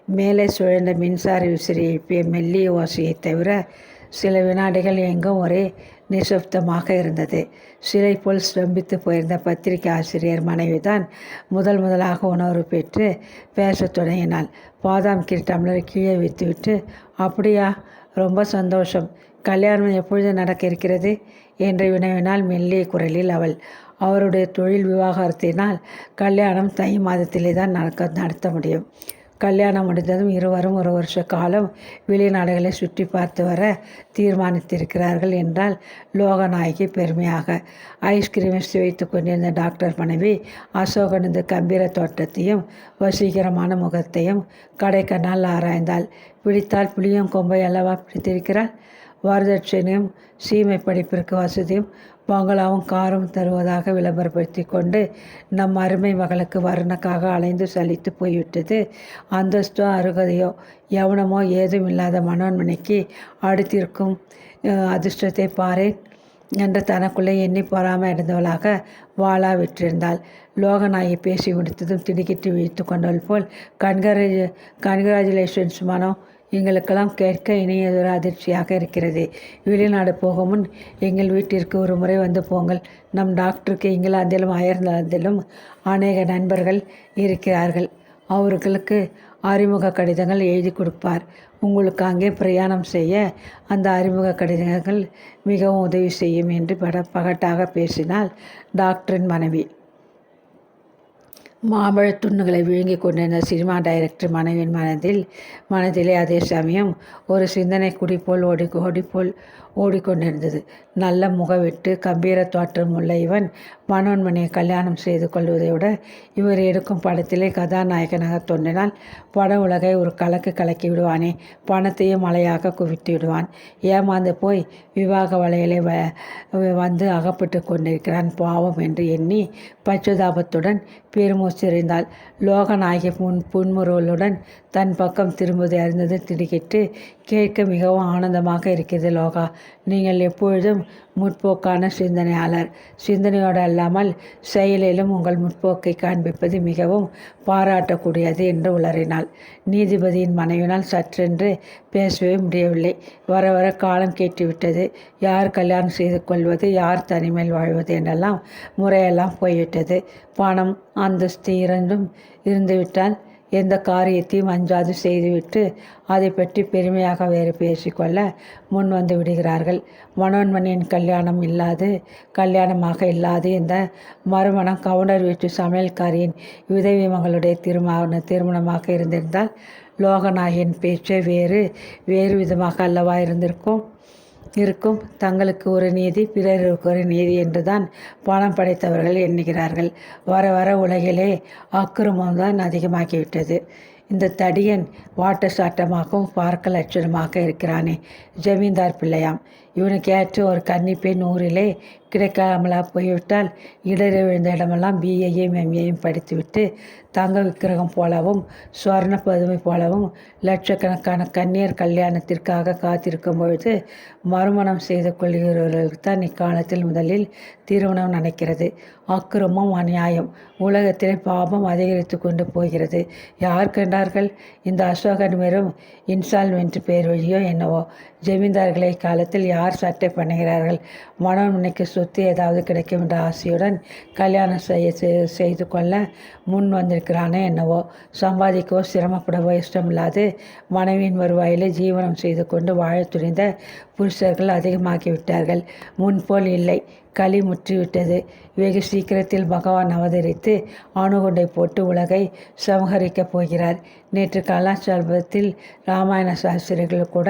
மேலே சுழந்த மின்சார விசிறி எழுப்பிய மெல்லிய ஓசையை தவிர சில வினாடிகள் எங்கும் ஒரே நிசப்தமாக இருந்தது. சிலை போல் ஸ்தம்பித்து போயிருந்த பத்திரிகை ஆசிரியர் மனைவிதான் முதலாக உணர்வு பெற்று பேசத் தொடங்கினாள். பாதாம் கீர் டம்ளரை கீழே வைத்துவிட்டு, அப்படியா, ரொம்ப சந்தோஷம். கல்யாணம் எப்பொழுது நடக்க இருக்கிறது என்று வினவினாள் மெல்லிய குரலில் அவள். அவருடைய தொழில் விவாகரத்தினால் கல்யாணம் தை மாதத்திலே தான் நடத்த முடியும். கல்யாணம் முடிந்ததும் இருவரும் 1 வருஷ காலம் வெளிநாடுகளை சுற்றி பார்த்து வர தீர்மானித்திருக்கிறார்கள் என்றால் லோகநாயகி பெருமையாக. ஐஸ்கிரீமை சுவைத்து கொண்டிருந்த டாக்டர் மனைவி அசோகனது கம்பீர தோற்றத்தையும் வசீகரமான முகத்தையும் கடைக்கண்ணால் ஆராய்ந்தாள். பிடித்தால் புளியும் கொம்பை அல்லவா பிடித்திருக்கிறாள். வரதட்சணையும் சீமை படிப்பிற்கு வசதியும் பங்களாவும் காரும் தருவதாக விளம்பரப்படுத்தி கொண்டு நம் அருமை மகளுக்கு வருணக்காக அலைந்து சலித்து போய்விட்டது. அந்தஸ்தோ அருகதையோ யவனமோ ஏதும் இல்லாத மனோன்மணிக்கு அடுத்திருக்கும் அதிர்ஷ்டத்தை பாரேன் என்று தனக்குள்ளே எண்ணி பொறாமை அடைந்தவளாக வாளா விட்டிருந்தாள். லோகநாயகி பேசி முடித்ததும் திடுக்கிட்டு விழித்து கொண்டவள் போல், கன்கிராச்சுலேஷன்ஸ் மனோ, எங்களுக்கெல்லாம் கேட்க இனியதொரு அதிர்ச்சியாக இருக்கிறது. வெளிநாடு போகும் முன் எங்கள் வீட்டிற்கு ஒரு முறை வந்து போங்கள். நம் டாக்டருக்கு இங்கிலாந்திலும் அயர்லாந்திலும் அநேக நண்பர்கள் இருக்கிறார்கள். அவர்களுக்கு அறிமுக கடிதங்கள் எழுதி கொடுப்பார். உங்களுக்கு அங்கே பிரயாணம் செய்ய அந்த அறிமுக கடிதங்கள் மிகவும் உதவி செய்யும் என்று பகட்டாக பேசினாள் டாக்டரின் மனைவி. மாம்பழ துண்ணுகளை விழுங்கி கொண்டிருந்த சினிமா டைரக்டர் மனைவியின் மனதிலே அதே சமயம் ஒரு சிந்தனை குடி போல் ஓடிக்கொண்டிருந்தது. நல்ல முகவெட்டு கம்பீர தோற்றம் உள்ள இவன் மனோன்மணியை கல்யாணம் செய்து கொள்வதை விட இவர் எடுக்கும் படத்திலே கதாநாயகனாக தோன்றினால் பட உலகை ஒரு கலக்கி விடுவானே, பணத்தையும் மழையாக குவித்து விடுவான். ஏமாந்து போய் விவாக வலையிலே வந்து அகப்பட்டு கொண்டிருக்கிறான் பாவம் என்று எண்ணி பச்சுதாபத்துடன் பெருமூச்செறிந்தாள். லோகநாயகி புன்முறுவலுடன் தன் பக்கம் திரும்புவதை அறிந்தது திடுக்கிட்டு, கேட்க மிகவும் ஆனந்தமாக இருக்கிறது லோகா. நீங்கள் எப்பொழுதும் முற்போக்கான சிந்தனையாளர். சிந்தனையோடு அல்லாமல் செயலிலும் உங்கள் முற்போக்கை காண்பிப்பது மிகவும் பாராட்டக்கூடியது என்று உளறினாள். நீதிபதியின் மனைவினால் சற்றென்று பேசவே முடியவில்லை. வர வர காலம் கேட்டுவிட்டது. யார் கல்யாணம் செய்து கொள்வது, யார் தனிமையில் வாழ்வது என்றெல்லாம் முறையெல்லாம் போய்விட்டது. பணம் அந்தஸ்து இரண்டும் இருந்துவிட்டால் எந்த காரியத்தையும் அஞ்சாது செய்துவிட்டு அதை பற்றி பெருமையாக வேறு பேசிக்கொள்ள முன் வந்து விடுகிறார்கள். மனோன்மணியின் கல்யாணமாக இல்லாது இந்த மறுமணம் கவுண்டர் வீட்டு சமையல்காரியின் உதவி மகளுடைய திருமணமாக இருந்திருந்தால் லோகநாயகியின் பேச்சே வேறு விதமாக அல்லவா இருக்கும். தங்களுக்கு ஒரு நீதி, பிறருக்கு ஒரு நீதி என்றுதான் பணம் படைத்தவர்கள் எண்ணுகிறார்கள். வர வர உலகிலே அக்கிரமம்தான் அதிகமாகிவிட்டது. இந்த தடியன் வாட்ட சாட்டமாகவும் பார்க்க லட்சணமாக இருக்கிறானே, ஜமீன்தார் பிள்ளையாம். இவனுக்கு ஏற்ற ஒரு கன்னிப்பெண் ஊரிலே கிடைக்காமலா போய்விட்டால் இடறி விழுந்த இடமெல்லாம் பிஏயும் எம்ஏயும் படித்துவிட்டு தங்க விக்கிரகம் போலவும் சுவர்ண பதுமை போலவும் லட்சக்கணக்கான கன்னியர் கல்யாணத்திற்காக காத்திருக்கும் பொழுது மறுமணம் செய்து கொள்கிறவர்களுக்கு தான் இக்காலத்தில் முதலில் திருமணம் நடக்கிறது. அக்கிரமம், அநியாயம், உலகத்திலே பாபம் அதிகரித்து கொண்டு போகிறது. யார் கண்டார்கள்? இந்த அசோகன் வெறும் இன்ஸ்டால்மெண்ட் பேர் வழியோ என்னவோ. ஜமீன்தார்களை காலத்தில் யார் சட்டை பண்ணுகிறார்கள்? மனோன்மணிக்கு சொத்து ஏதாவது கிடைக்கும் என்ற ஆசையுடன் கல்யாணம் செய்து கொள்ள முன் வந்திருக்கிறானே என்னவோ. சம்பாதிக்கவோ சிரமப்படவோ இஷ்டமில்லாது மனைவியின் வருவாயிலே ஜீவனம் செய்து கொண்டு வாழ துணிந்த புருஷர்கள் அதிகமாகிவிட்டார்கள். முன்போல் இல்லை. களி முற்றிவிட்டது. வெகு சீக்கிரத்தில் பகவான் அவதரித்து அணுகுண்டை போட்டு உலகை சமகரிக்கப் போகிறார். நேற்று கலாச்சாரத்தில் ராமாயண சாஸ்திரிகள் கூட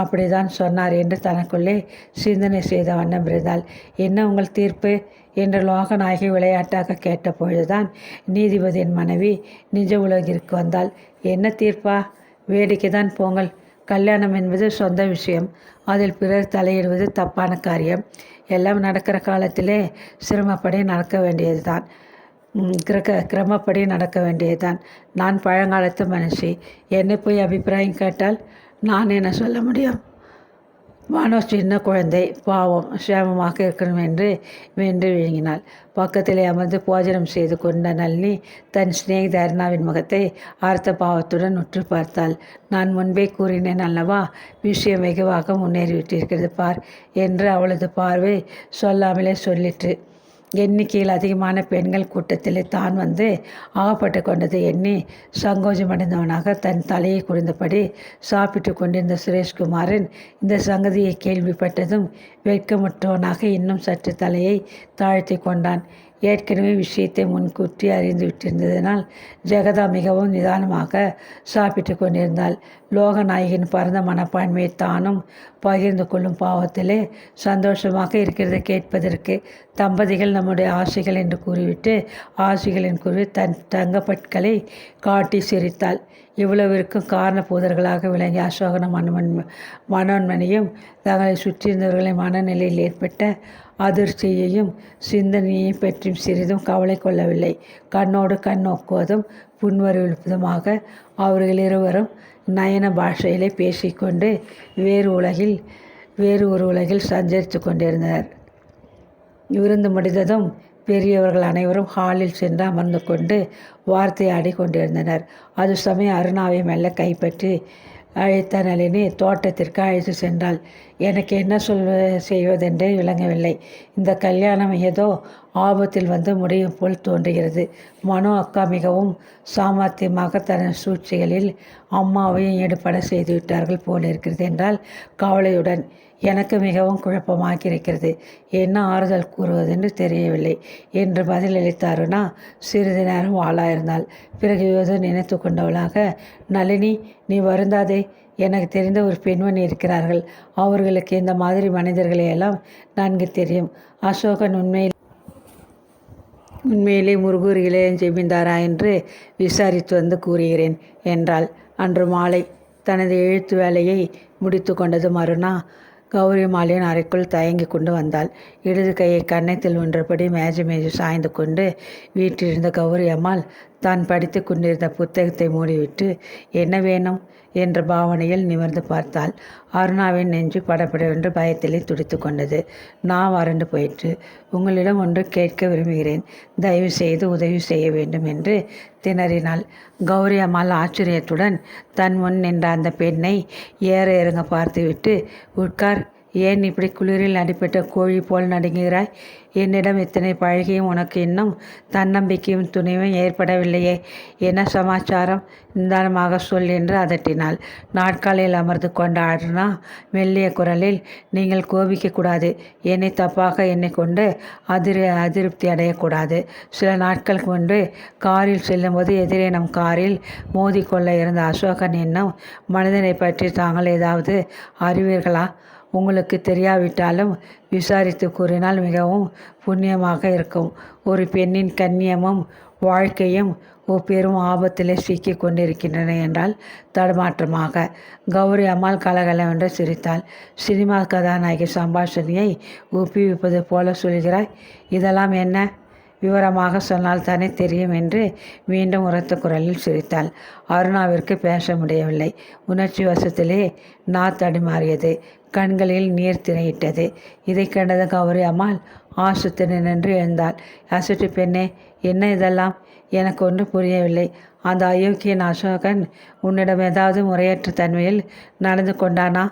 அப்படிதான் சொன்னார் என்று தனக்குள்ளே சிந்தனை செய்த வண்ணம் இருந்தால், என்ன உங்கள் தீர்ப்பு என்று லோகநாயகி விளையாட்டாக கேட்ட பொழுதுதான் நீதிபதியின் மனைவி நிஜ உலகிற்கு வந்தால், என்ன தீர்ப்பா? வேடிக்கை தான் போங்கள். கல்யாணம் என்பது சொந்த விஷயம். அதில் பிறர் தலையிடுவது தப்பான காரியம். எல்லாம் நடக்கிற காலத்திலே சிரமப்படி நடக்க வேண்டியது தான். கிரமப்படி நடக்க வேண்டியது தான். நான் பழங்காலத்து மனுஷி. என்னை போய் அபிப்பிராயம் கேட்டால் நான் என்ன சொல்ல முடியும்? மனோ சின்ன குழந்தை, பாவம், சேமமாக இருக்கணும் என்று வென்று விழுங்கினாள். பக்கத்திலே அமர்ந்து போஜனம் செய்து கொண்ட நளினி தன் சிநேகித அருணாவின் முகத்தை அர்த்த பாவத்துடன் உற்று பார்த்தாள். நான் முன்பே கூறினேன் அல்லவா, விஷயம் வெகுவாக முன்னேறிவிட்டிருக்கிறது பார் என்று அவளது பார்வை சொல்லாமலே சொல்லிற்று. எண்ணிக்கையில் அதிகமான பெண்கள் கூட்டத்திலே தான் வந்து ஆகப்பட்டு கொண்டதை எண்ணி சங்கோஜமடைந்தவனாக தன் தலையை குனிந்தபடி சாப்பிட்டு கொண்டிருந்த சுரேஷ்குமாரன் இந்த சங்கதியை கேள்விப்பட்டதும் வெட்கமுற்றவனாக இன்னும் சற்று தலையை தாழ்த்தி கொண்டான். ஏற்கனவே விஷயத்தை முன்கூட்டி அறிந்து விட்டிருந்ததினால் ஜெகதா மிகவும் நிதானமாக சாப்பிட்டு கொண்டிருந்தாள். லோகநாயகின் பரந்த மனப்பான்மையை தானும் பகிர்ந்து கொள்ளும் பாவத்திலே சந்தோஷமாக இருக்கிறது கேட்பதற்கு. தம்பதிகள் நம்முடைய ஆசைகள் என்று கூறிவிட்டு ஆசைகளின் கூறி தன் தங்கப்பட்களை காட்டி சிரித்தாள். இவ்வளவிற்கும் காரணபூதர்களாக விளங்கிய அசோகனும் மனோன்மணியும் தங்களை சுற்றியிருந்தவர்களின் மனநிலையில் ஏற்பட்ட அதிர்ச்சியையும் சிந்தனையையும் பற்றியும் சிறிதும் கவலை கொள்ளவில்லை. கண்ணோடு கண் நோக்குவதும் புன்வருவிப்பதுமாக அவர்கள் இருவரும் நயன பாஷையிலே பேசிக்கொண்டு வேறு ஒரு உலகில் சஞ்சரித்து கொண்டிருந்தனர். விருந்து முடிந்ததும் பெரியவர்கள் அனைவரும் ஹாலில் சென்று அமர்ந்து கொண்டு வார்த்தையாடி கொண்டிருந்தனர். அது சமயம் அருணாவை மெல்ல கைப்பற்றி அழைத்த நளினி தோட்டத்திற்கு அழைத்து சென்றாள். எனக்கு என்ன செய்வதென்றே விளங்கவில்லை. இந்த கல்யாணம் ஏதோ ஆபத்தில் வந்து முடியும் போல் தோன்றுகிறது. மனோ அக்கா மிகவும் சாமர்த்தியமாக தன் சூழ்ச்சிகளில் அம்மாவையும் ஈடுபட செய்துவிட்டார்கள் போல் இருக்கிறது என்றால் கவலையுடன். எனக்கு மிகவும் குழப்பமாக இருக்கிறது. என்ன ஆறுதல் கூறுவதென்று தெரியவில்லை என்று பதிலளித்த அருணா சிறிது நேரம் வாளாயிருந்தாள். பிறகு ஏதோ நினைத்து கொண்டவளாக, நளினி, நீ வருந்தாதே. எனக்கு தெரிந்த ஒரு பெண்மணி இருக்கிறார்கள். அவர்களுக்கு இந்த மாதிரி மனிதர்களை எல்லாம் நன்கு தெரியும். அசோகன் உண்மையிலே முருகூர் இளைய ஜமீன்தாரா என்று விசாரித்து வந்து கூறுகிறேன் என்றாள். அன்று மாலை தனது எழுத்து வேலையை முடித்து கொண்டதும் அருணா கௌரியம்மாளின் அறைக்குள் தயங்கி கொண்டு வந்தாள். இடது கையை கன்னத்தில் ஒன்றபடி மேஜை சாய்ந்து கொண்டு வீட்டிலிருந்த கௌரி அம்மாள் தான் படித்து கொண்டிருந்த புத்தகத்தை மூடிவிட்டு, என்ன வேணும் என்ற பாவனையில் நிமிர்ந்து பார்த்தாள். அருணாவின் நெஞ்சு படப்படவென்று பயத்திலே துடித்து கொண்டது. நான் வறண்டு போயிற்று. உங்களிடம் ஒன்று கேட்க விரும்புகிறேன். தயவு செய்து உதவி செய்ய வேண்டும் என்று திணறினாள். கௌரி அம்மாள் ஆச்சரியத்துடன் தன் முன் நின்ற அந்த பெண்ணை ஏற இறங்க பார்த்துவிட்டு, உட்கார், ஏன் இப்படி குளிரில் அடிப்பட்ட கோழி போல் நடுங்குகிறாய்? என்னிடம் இத்தனை பழகியும் உனக்கு இன்னும் தன்னம்பிக்கையும் துணிவும் ஏற்படவில்லையே, என்ன சமாச்சாரம்? நிதானமாக சொல் என்று அதட்டினாள். நாட்காலில் அமர்ந்து கொண்ட அருணா மெல்லிய குரலில், நீங்கள் கோபிக்கக்கூடாது. என்னை தப்பாக எண்ணிக்கொண்டு அதிருப்தி அடையக்கூடாது. சில நாட்களுக்கு முன்பு காரில் செல்லும்போது எதிரே நம் காரில் மோதிக்கொள்ள இருந்த அசோகன் என்னும் மனிதனை பற்றி தாங்கள் ஏதாவது அறிவீர்களா? உங்களுக்கு தெரியாவிட்டாலும் விசாரித்து கூறினால் மிகவும் புண்ணியமாக இருக்கும். ஒரு பெண்ணின் கண்ணியமும் வாழ்க்கையும் பெரும் ஆபத்திலே சிக்கி கொண்டிருக்கின்றன என்றால் தடுமாற்றமாக. கௌரி அம்மாள் கலகலவென்று சிரித்தாள். சினிமா கதாநாயகி சம்பாஷணையை ஒப்புவிப்பது போல சொல்கிறாய். இதெல்லாம் என்ன? விவரமாக சொன்னால் தானே தெரியும் என்று மீண்டும் உரத்த குரலில் சிரித்தாள். அருணாவிற்கு பேச முடியவில்லை. உணர்ச்சி வசத்திலே தடுமாறியது. கண்களில் நீர் திரையிட்டது. இதை கண்டது கௌரி அம்மாள் ஆசுத்தின நின்று எழுந்தாள். அசட்டு பெண்ணே, என்ன இதெல்லாம்? எனக்கு ஒன்று புரியவில்லை. அந்த அயோக்கியன் அசோகன் உன்னிடம் ஏதாவது முறையற்ற தன்மையில் நடந்து கொண்டானா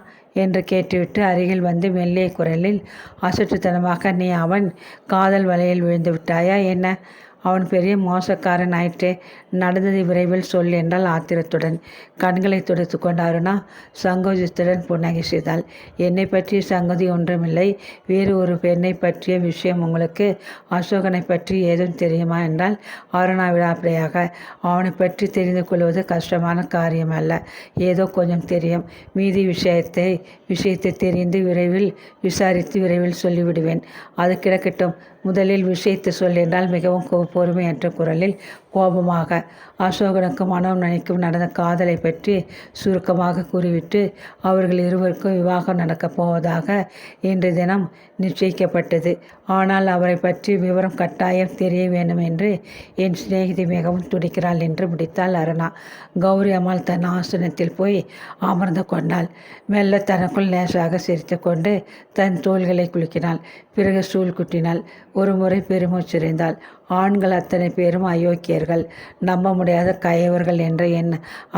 என்று கேட்டுவிட்டு அருகில் வந்து மெல்லிய குரலில் அசட்டுத்தனமாக, நீ அவன் காதல் வலையில் விழுந்து விட்டாயா என்ன? அவன் பெரிய மோசக்காரன் ஆயிற்றே. நடந்ததை விரைவில் சொல் என்றால் ஆத்திரத்துடன். கண்களை துடைத்து கொண்ட அருணா சங்கோஜத்துடன் புன்னகை செய்தாள். என்னை பற்றிய சங்கதி ஒன்றுமில்லை. வேறு ஒரு பெண்ணை பற்றிய விஷயம் உங்களுக்கு அசோகனை பற்றி ஏதும் தெரியுமா என்றால் அருணா விடாப்படையாக. அவனை பற்றி தெரிந்து கொள்வது கஷ்டமான காரியம் அல்ல. ஏதோ கொஞ்சம் தெரியும். மீதி விஷயத்தை தெரிந்து விரைவில் விசாரித்து விரைவில் சொல்லிவிடுவேன். அது கிடக்கட்டும். முதலில் விஷயத்தை சொல் என்றால் மிகவும் பொறுமையற்ற குரலில் கோபமாக. அசோகனுக்கு மனம் நினைக்கும் நடந்த காதலை பற்றி சுருக்கமாக கூறிவிட்டு, அவர்கள் இருவருக்கும் விவாகம் நடக்கப் போவதாக இன்று தினம் நிச்சயிக்கப்பட்டது. ஆனால் அவரை பற்றி விவரம் கட்டாயம் தெரிய வேண்டும் என்று என் சிநேகிதி மிகவும் துடிக்கிறாள் என்று முடித்தாள் அருணா. கௌரி அம்மாள் தன் ஆசனத்தில் போய் அமர்ந்து கொண்டாள். மெல்ல தனக்குள் லேசாக சிரித்து கொண்டு தன் தோள்களை குலுக்கினாள். பிறகு சூழ் குட்டினாள். ஒரு முறை பெருமூச்சிறைந்தாள். ஆண்கள் அத்தனை பேரும் அயோக்கியர்கள், நம்ப முடியாத கயவர்கள் என்ற என்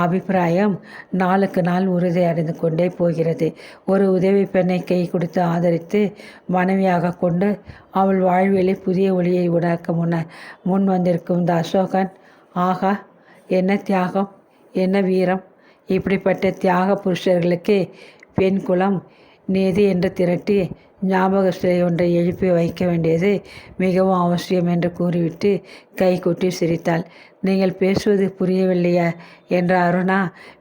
அபிப்பிராயம் நாளுக்கு நாள் உறுதி அடைந்து கொண்டே போகிறது. ஒரு உதவி பெண்ணை கை கொடுத்து ஆதரித்து மனைவியாக கொண்டு அவள் வாழ்விலே புதிய ஒளியை உண்டாக்க முன் வந்திருக்கும் இந்த அசோகன், ஆகா, என்ன தியாகம், என்ன வீரம்! இப்படிப்பட்ட தியாக புருஷர்களுக்கு பெண் குலம் நீதி என்று திரட்டி ஞாபக சிலை ஒன்றை எழுப்பி வைக்க வேண்டியது மிகவும் அவசியம் என்று கூறிவிட்டு கை கொட்டி சிரித்தாள். நீங்கள் பேசுவது புரியவில்லையா என்ற அருணா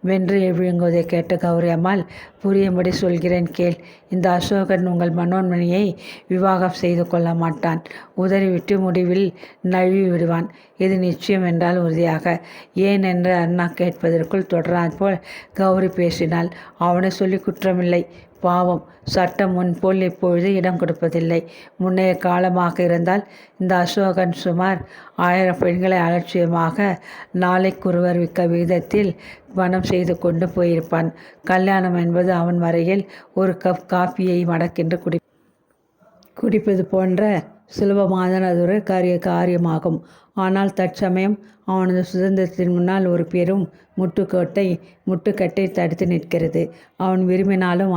வென்று விழுங்குவதை கேட்ட கௌரி அம்மாள், புரியும்படி சொல்கிறேன் கேள். இந்த அசோகன் உங்கள் மனோன்மணியை விவாகம் செய்து கொள்ள மாட்டான். உதறிவிட்டு முடிவில் நழுவி விடுவான். இது நிச்சயம் என்றால் உறுதியாக. ஏன் என்று அருணா கேட்பதற்குள் தொடரான் போல் கௌரி பேசினாள். அவனை சொல்லி குற்றமில்லை. பாவம், சட்டம் முன்போல் இப்பொழுது இடம் கொடுப்பதில்லை. முன்னைய காலமாக இருந்தால் இந்த அசோகன் சுமார் 1000 பெண்களை அலட்சியமாக நாளைக்குருவர் விற்க விகிதத்தில் பணம் செய்து கொண்டு போயிருப்பான். கல்யாணம் என்பது அவன் வரையில் ஒரு கப் காப்பியை மடக்கென்று குடிப்பது போன்ற சுலபமானதொரு காரியமாகும். ஆனால் தற்சமயம் அவனது சுதந்திரத்தின் முன்னால் ஒரு பெரும் முட்டுக்கட்டை தடுத்து நிற்கிறது. அவன் விரும்பினாலும்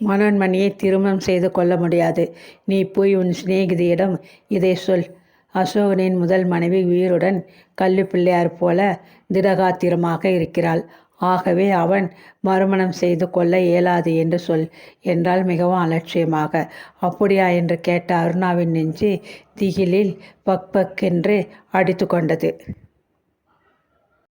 மனோன்மணியை திருமணம் செய்து கொள்ள முடியாது. நீ போய் உன் சிநேகிதியிடம் இதை சொல். அசோகனின் முதல் மனைவி உயிருடன் கள்ளு பிள்ளையார் போல திடகாத்திரமாக இருக்கிறாள். ஆகவே அவன் மறுமணம் செய்து கொள்ள இயலாது என்று சொல் என்றால் மிகவும் அலட்சியமாக. அப்படியா என்று கேட்ட அருணாவின் நெஞ்சு திகிலில் பக் பக் என்று அடித்து கொண்டது.